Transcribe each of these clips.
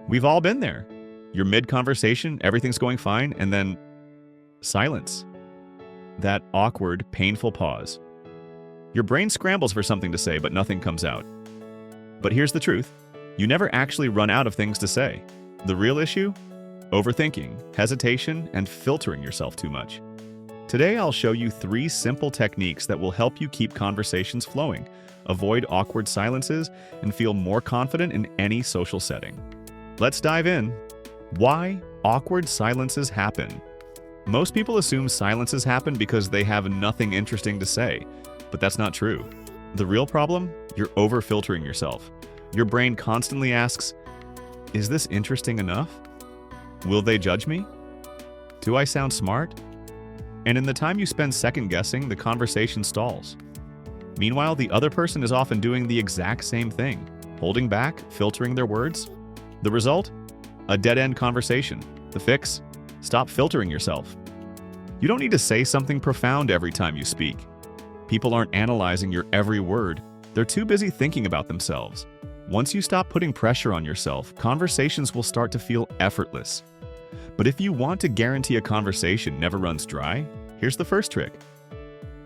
We've all been there. You're mid-conversation, everything's going fine, and then silence. That awkward, painful pause. Your brain scrambles for something to say, but nothing comes out. But here's the truth. You never actually run out of things to say. The real issue? Overthinking, hesitation, and filtering yourself too much. Today, I'll show you 3 simple techniques that will help you keep conversations flowing, avoid awkward silences, and feel more confident in any social setting. Let's dive in. Why awkward silences happen? Most people assume silences happen because they have nothing interesting to say, but that's not true. The real problem? You're over-filtering yourself. Your brain constantly asks, is this interesting enough? Will they judge me? Do I sound smart? And in the time you spend second-guessing, the conversation stalls. Meanwhile, the other person is often doing the exact same thing, holding back, filtering their words. The result? A dead-end conversation. The fix? Stop filtering yourself. You don't need to say something profound every time you speak. People aren't analyzing your every word. They're too busy thinking about themselves. Once you stop putting pressure on yourself, conversations will start to feel effortless. But if you want to guarantee a conversation never runs dry, here's the first trick.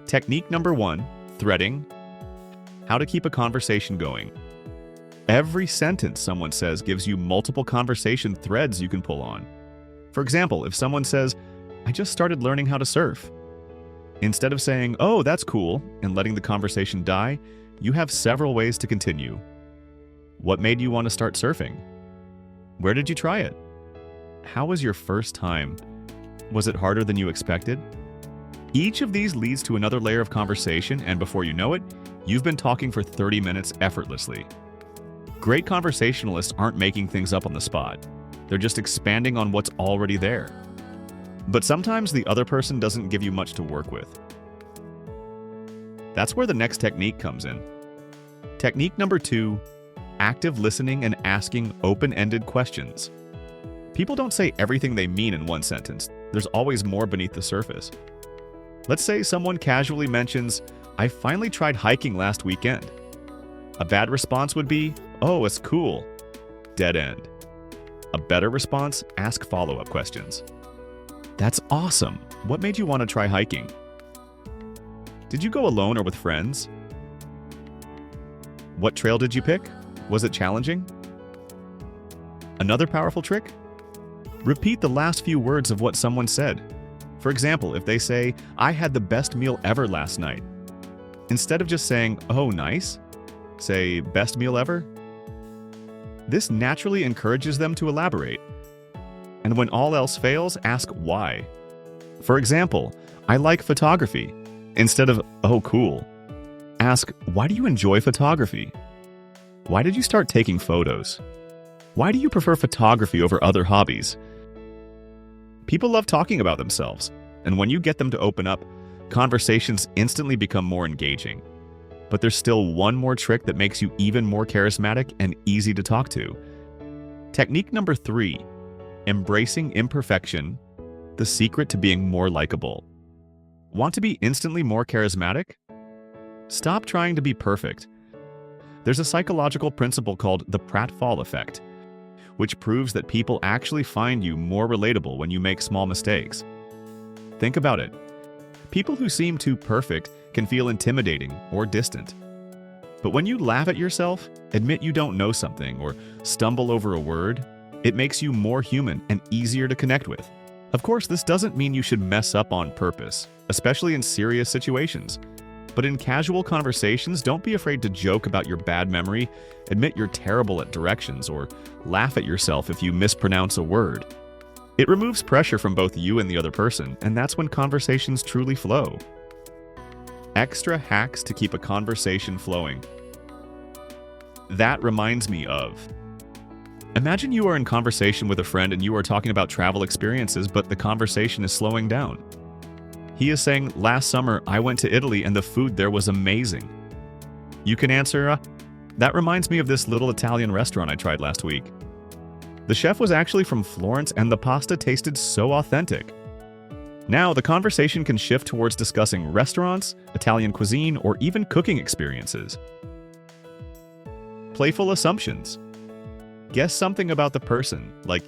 Technique number 1, threading. How to keep a conversation going. Every sentence someone says gives you multiple conversation threads you can pull on. For example, if someone says, I just started learning how to surf. Instead of saying, oh, that's cool, and letting the conversation die, you have several ways to continue. What made you want to start surfing? Where did you try it? How was your first time? Was it harder than you expected? Each of these leads to another layer of conversation, and before you know it, you've been talking for 30 minutes effortlessly. Great conversationalists aren't making things up on the spot. They're just expanding on what's already there. But sometimes the other person doesn't give you much to work with. That's where the next technique comes in. Technique number 2, active listening and asking open-ended questions. People don't say everything they mean in one sentence. There's always more beneath the surface. Let's say someone casually mentions, I finally tried hiking last weekend. A bad response would be, oh, it's cool. Dead end. A better response, ask follow-up questions. That's awesome. What made you want to try hiking? Did you go alone or with friends? What trail did you pick? Was it challenging? Another powerful trick? Repeat the last few words of what someone said. For example, if they say, I had the best meal ever last night. Instead of just saying, oh, nice, say, best meal ever. This naturally encourages them to elaborate. And when all else fails, ask why. For example, I like photography. Instead of, oh, cool, ask, why do you enjoy photography? Why did you start taking photos? Why do you prefer photography over other hobbies? People love talking about themselves, and when you get them to open up, conversations instantly become more engaging. But there's still one more trick that makes you even more charismatic and easy to talk to. Technique number 3, embracing imperfection, the secret to being more likable. Want to be instantly more charismatic? Stop trying to be perfect. There's a psychological principle called the Pratfall Effect, which proves that people actually find you more relatable when you make small mistakes. Think about it. People who seem too perfect can feel intimidating or distant. But when you laugh at yourself, admit you don't know something, or stumble over a word, it makes you more human and easier to connect with. Of course, this doesn't mean you should mess up on purpose, especially in serious situations. But in casual conversations, don't be afraid to joke about your bad memory, admit you're terrible at directions, or laugh at yourself if you mispronounce a word. It removes pressure from both you and the other person, and that's when conversations truly flow. Extra hacks to keep a conversation flowing. That reminds me of... Imagine you are in conversation with a friend and you are talking about travel experiences, but the conversation is slowing down. He is saying, last summer I went to Italy and the food there was amazing. You can answer, that reminds me of this little Italian restaurant I tried last week. The chef was actually from Florence and the pasta tasted so authentic. Now the conversation can shift towards discussing restaurants, Italian cuisine, or even cooking experiences. Playful assumptions. Guess something about the person, like,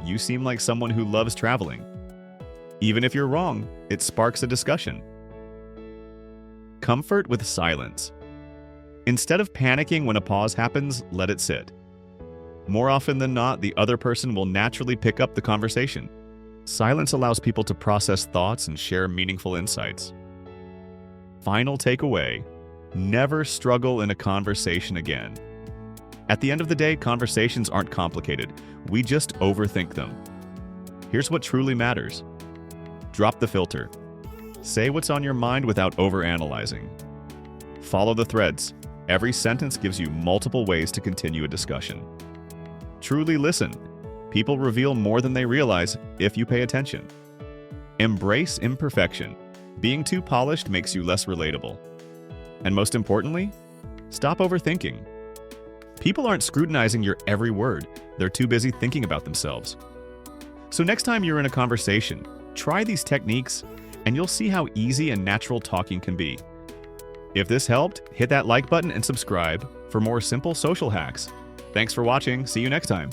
you seem like someone who loves traveling. Even if you're wrong, it sparks a discussion. Comfort with silence. Instead of panicking when a pause happens, let it sit. More often than not, the other person will naturally pick up the conversation. Silence allows people to process thoughts and share meaningful insights. Final takeaway: never struggle in a conversation again. At the end of the day, conversations aren't complicated. We just overthink them. Here's what truly matters. Drop the filter. Say what's on your mind without overanalyzing. Follow the threads. Every sentence gives you multiple ways to continue a discussion. Truly listen. People reveal more than they realize if you pay attention. Embrace imperfection. Being too polished makes you less relatable. And most importantly, stop overthinking. People aren't scrutinizing your every word. They're too busy thinking about themselves. So next time you're in a conversation, try these techniques and you'll see how easy and natural talking can be. If this helped, hit that like button and subscribe for more simple social hacks. Thanks for watching. See you next time.